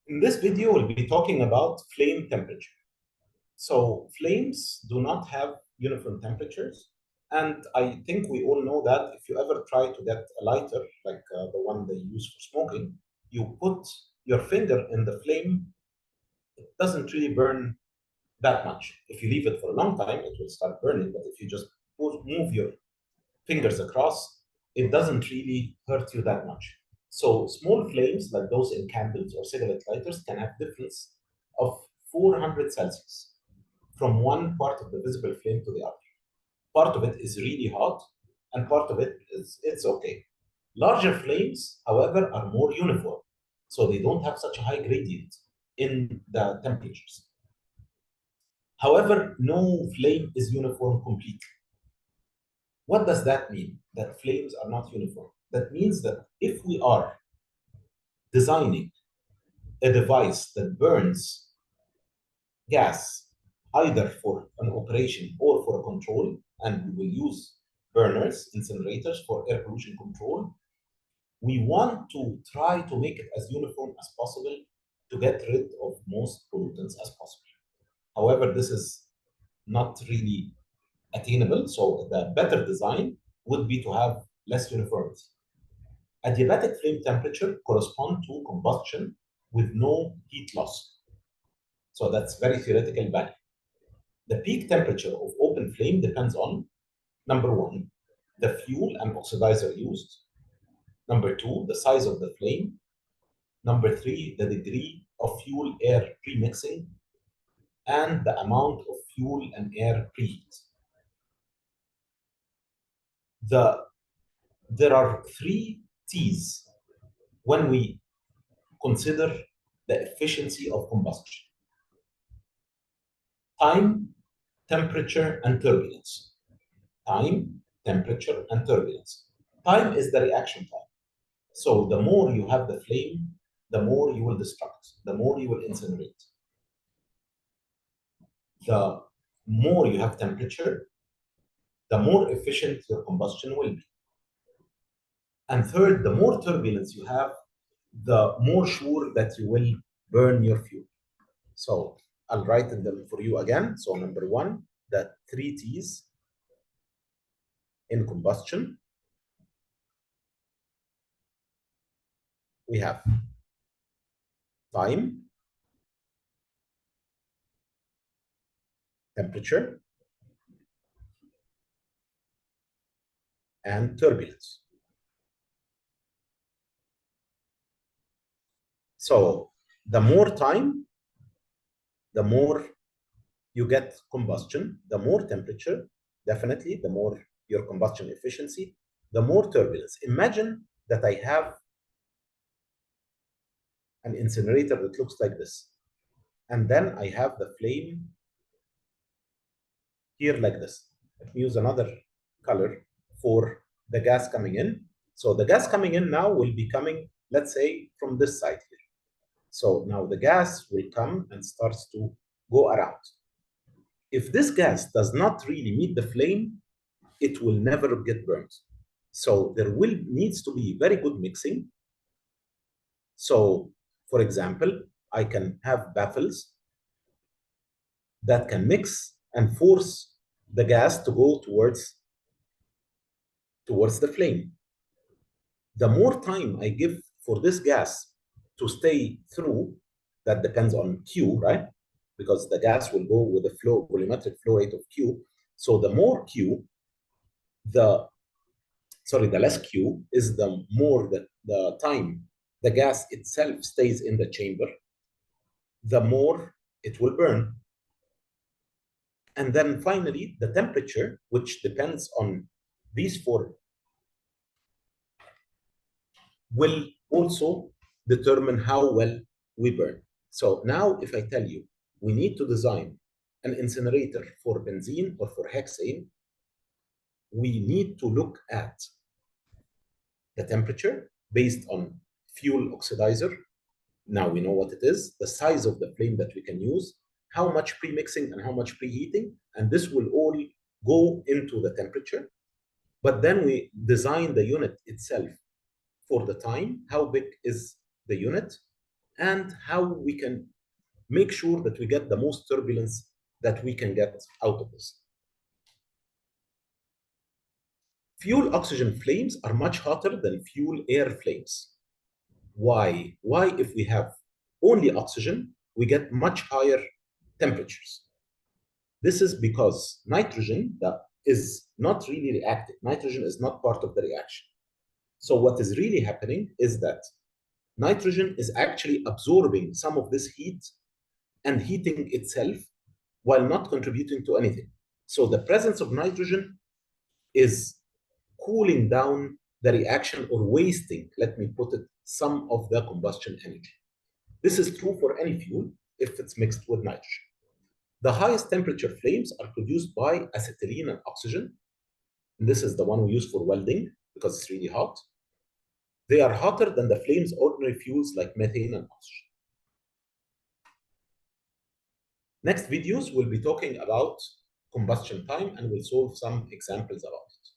In this video, we'll be talking about flame temperature. So flames do not have uniform temperatures. And I think we all know that if you ever try to get a lighter, like the one they use for smoking, you put your finger in the flame, it doesn't really burn that much. If you leave it for a long time, it will start burning. But if you just move your fingers across, it doesn't really hurt you that much. So small flames like those in candles or cigarette lighters can have difference of 400 Celsius from one part of the visible flame to the other. Part of it is really hot, and part of it is it's okay. Larger flames, however, are more uniform, so they don't have such a high gradient in the temperatures. However, no flame is uniform completely. What does that mean? That flames are not uniform. That means that if we are designing a device that burns gas either for an operation or for a control, and we will use burners, incinerators for air pollution control, we want to try to make it as uniform as possible to get rid of most pollutants as possible. However, this is not really attainable. So the better design would be to have less uniformity. Adiabatic flame temperature corresponds to combustion with no heat loss. So that's very theoretical value. The peak temperature of open flame depends on, number one, the fuel and oxidizer used. Number two, the size of the flame. Number three, the degree of fuel-air premixing and the amount of fuel and air preheat. There are three T's when we consider the efficiency of combustion: time, temperature, and turbulence. Time, temperature, and turbulence. Time is the reaction time. So the more you have the flame, the more you will destruct, the more you will incinerate. The more you have temperature, the more efficient your combustion will be. And third, the more turbulence you have, the more sure that you will burn your fuel. So I'll write them for you again. So number one, the three T's in combustion. We have time, temperature, and turbulence. So the more time, the more you get combustion, the more temperature, definitely, the more your combustion efficiency, the more turbulence. Imagine that I have an incinerator that looks like this. And then I have the flame here like this. Let me use another color for the gas coming in. So the gas coming in now will be coming, let's say, from this side here. So now the gas will come and starts to go around. If this gas does not really meet the flame, it will never get burned. So there needs to be very good mixing. So, for example, I can have baffles that can mix and force the gas to go towards the flame. The more time I give for this gas to stay through, that depends on Q, right? Because the gas will go with the volumetric flow rate of Q. So the more Q, the less Q is the more the time the gas itself stays in the chamber, the more it will burn. And then finally, the temperature, which depends on these four, will also determine how well we burn. So now if I tell you, we need to design an incinerator for benzene or for hexane, we need to look at the temperature based on fuel oxidizer. Now we know what it is, the size of the flame that we can use, how much pre-mixing and how much preheating, and this will all go into the temperature. But then we design the unit itself for the time, how big is the unit, and how we can make sure that we get the most turbulence that we can get out of this. Fuel oxygen flames are much hotter than fuel air flames. Why? Why, if we have only oxygen, we get much higher temperatures? This is because nitrogen that is not really reactive. Nitrogen is not part of the reaction. So what is really happening is that nitrogen is actually absorbing some of this heat and heating itself while not contributing to anything. So the presence of nitrogen is cooling down the reaction or wasting, let me put it, some of the combustion energy. This is true for any fuel if it's mixed with nitrogen. The highest temperature flames are produced by acetylene and oxygen. And this is the one we use for welding because it's really hot. They are hotter than the flames ordinary fuels like methane and oxygen. Next videos, we'll be talking about combustion time and we'll solve some examples about it.